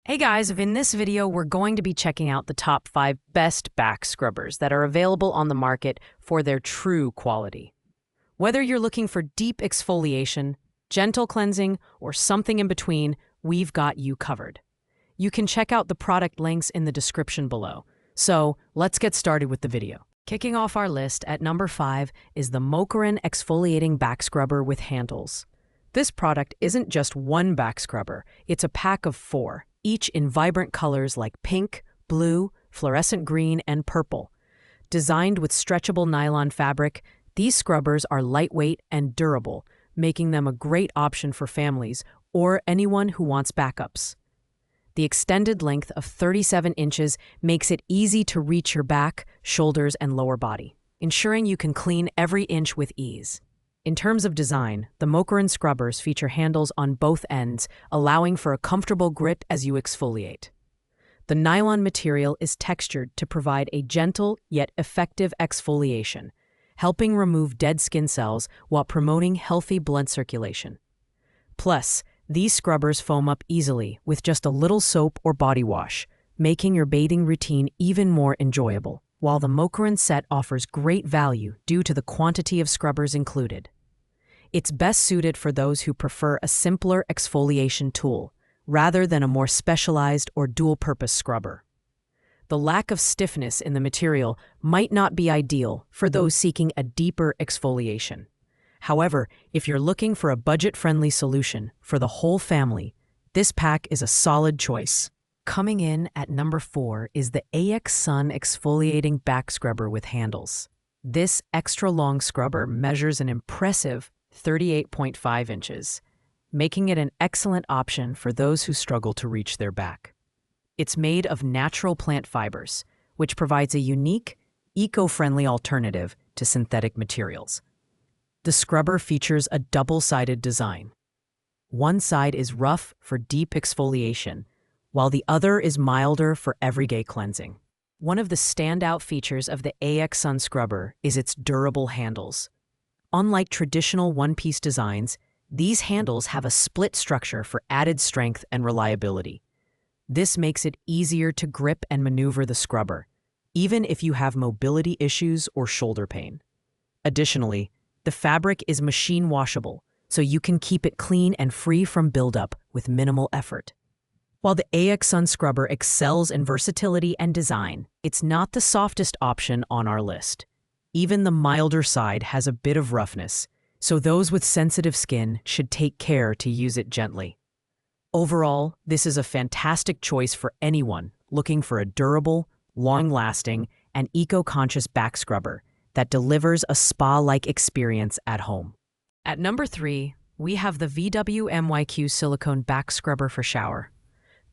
Hey guys, in this video, we're going to be checking out the top 5 best back scrubbers that are available on the market for their true quality. Whether you're looking for deep exfoliation, gentle cleansing, or something in between, we've got you covered. You can check out the product links in the description below. So let's get started with the video. Kicking off our list at number 5 is the Mocharin Exfoliating Back Scrubber with Handles. This product isn't just one back scrubber, it's a pack of 4. Each in vibrant colors like pink, blue, fluorescent green, and purple. Designed with stretchable nylon fabric, these scrubbers are lightweight and durable, making them a great option for families or anyone who wants backups. The extended length of 37 inches makes it easy to reach your back, shoulders, and lower body, ensuring you can clean every inch with ease. In terms of design, the Mocharin scrubbers feature handles on both ends, allowing for a comfortable grip as you exfoliate. The nylon material is textured to provide a gentle yet effective exfoliation, helping remove dead skin cells while promoting healthy blood circulation. Plus, these scrubbers foam up easily with just a little soap or body wash, making your bathing routine even more enjoyable, while the Mocharin set offers great value due to the quantity of scrubbers included. It's best suited for those who prefer a simpler exfoliation tool, rather than a more specialized or dual-purpose scrubber. The lack of stiffness in the material might not be ideal for those seeking a deeper exfoliation. However, if you're looking for a budget-friendly solution for the whole family, this pack is a solid choice. Coming in at number 4 is the AX Sun Exfoliating Back Scrubber with Handles. This extra-long scrubber measures an impressive 38.5 inches, making it an excellent option for those who struggle to reach their back. It's made of natural plant fibers, which provides a unique, eco-friendly alternative to synthetic materials. The scrubber features a double-sided design. One side is rough for deep exfoliation, while the other is milder for everyday cleansing. One of the standout features of the AX Sun scrubber is its durable handles. Unlike traditional one-piece designs, these handles have a split structure for added strength and reliability. This makes it easier to grip and maneuver the scrubber, even if you have mobility issues or shoulder pain. Additionally, the fabric is machine washable, so you can keep it clean and free from buildup with minimal effort. While the AX Sun scrubber excels in versatility and design, it's not the softest option on our list. Even the milder side has a bit of roughness, so those with sensitive skin should take care to use it gently. Overall, this is a fantastic choice for anyone looking for a durable, long-lasting, and eco-conscious back scrubber that delivers a spa-like experience at home. At number 3, we have the VW MYQ Silicone Back Scrubber for Shower.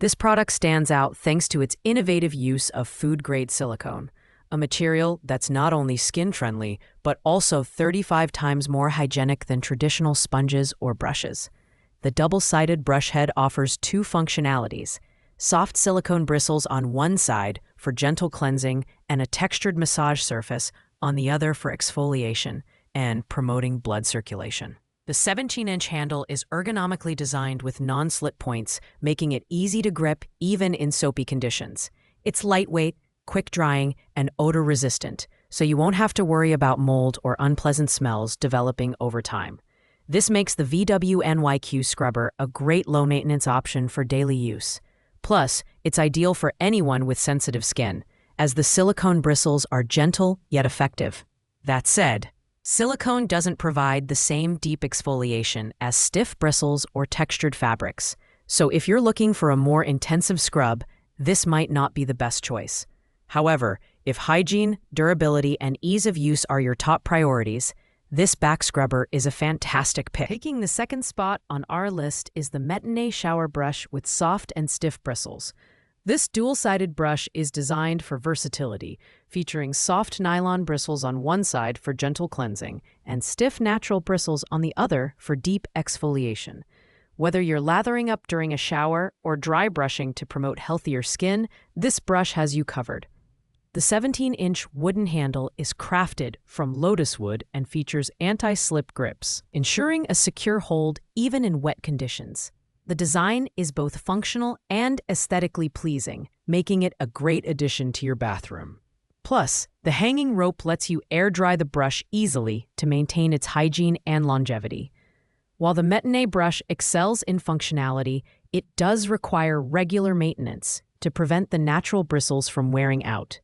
This product stands out thanks to its innovative use of food-grade silicone, a material that's not only skin-friendly, but also 35 times more hygienic than traditional sponges or brushes. The double-sided brush head offers 2 functionalities: soft silicone bristles on one side for gentle cleansing and a textured massage surface on the other for exfoliation and promoting blood circulation. The 17-inch handle is ergonomically designed with non-slip points, making it easy to grip even in soapy conditions. It's lightweight, quick-drying, and odor-resistant, so you won't have to worry about mold or unpleasant smells developing over time. This makes the VW MYQ scrubber a great low-maintenance option for daily use. Plus, it's ideal for anyone with sensitive skin, as the silicone bristles are gentle yet effective. That said, silicone doesn't provide the same deep exfoliation as stiff bristles or textured fabrics, so if you're looking for a more intensive scrub, this might not be the best choice. However, if hygiene, durability, and ease of use are your top priorities, this back scrubber is a fantastic pick. Taking the second spot on our list is the Metinee Shower Brush with soft and stiff bristles. This dual-sided brush is designed for versatility, featuring soft nylon bristles on one side for gentle cleansing and stiff natural bristles on the other for deep exfoliation. Whether you're lathering up during a shower or dry brushing to promote healthier skin, this brush has you covered. The 17-inch wooden handle is crafted from lotus wood and features anti-slip grips, ensuring a secure hold even in wet conditions. The design is both functional and aesthetically pleasing, making it a great addition to your bathroom. Plus, the hanging rope lets you air dry the brush easily to maintain its hygiene and longevity. While the Metinee brush excels in functionality, it does require regular maintenance to prevent the natural bristles from wearing out.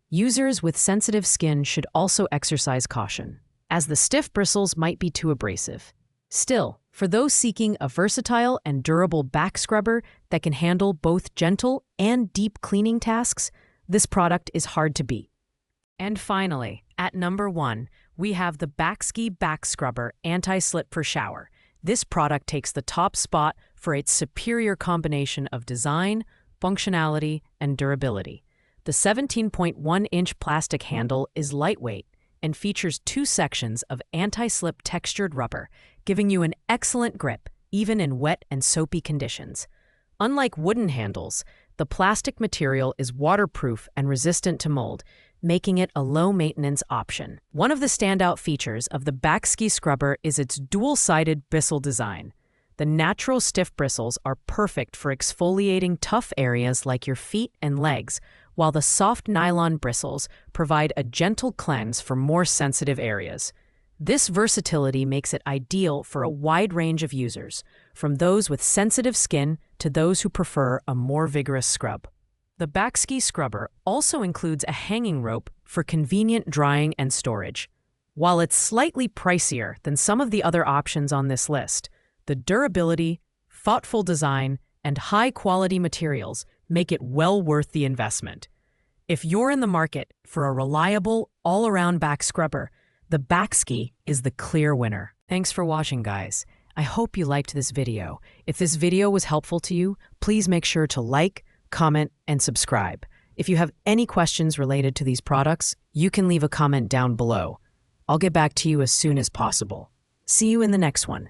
Users with sensitive skin should also exercise caution, as the stiff bristles might be too abrasive. Still, for those seeking a versatile and durable back scrubber that can handle both gentle and deep cleaning tasks, this product is hard to beat. And finally, at number 1, we have the Baxi Back Scrubber Anti-Slip for Shower. This product takes the top spot for its superior combination of design, functionality, and durability. The 17.1-inch plastic handle is lightweight and features 2 sections of anti-slip textured rubber, giving you an excellent grip, even in wet and soapy conditions. Unlike wooden handles, the plastic material is waterproof and resistant to mold, making it a low-maintenance option. One of the standout features of the Baxi scrubber is its dual-sided bristle design. The natural stiff bristles are perfect for exfoliating tough areas like your feet and legs, while the soft nylon bristles provide a gentle cleanse for more sensitive areas. This versatility makes it ideal for a wide range of users, from those with sensitive skin to those who prefer a more vigorous scrub. The Baxi scrubber also includes a hanging rope for convenient drying and storage. While it's slightly pricier than some of the other options on this list, the durability, thoughtful design, and high-quality materials make it well worth the investment. If you're in the market for a reliable, all-around back scrubber, the Baxi is the clear winner. Thanks for watching, guys. I hope you liked this video. If this video was helpful to you, please make sure to like, comment, and subscribe. If you have any questions related to these products, you can leave a comment down below. I'll get back to you as soon as possible. See you in the next one.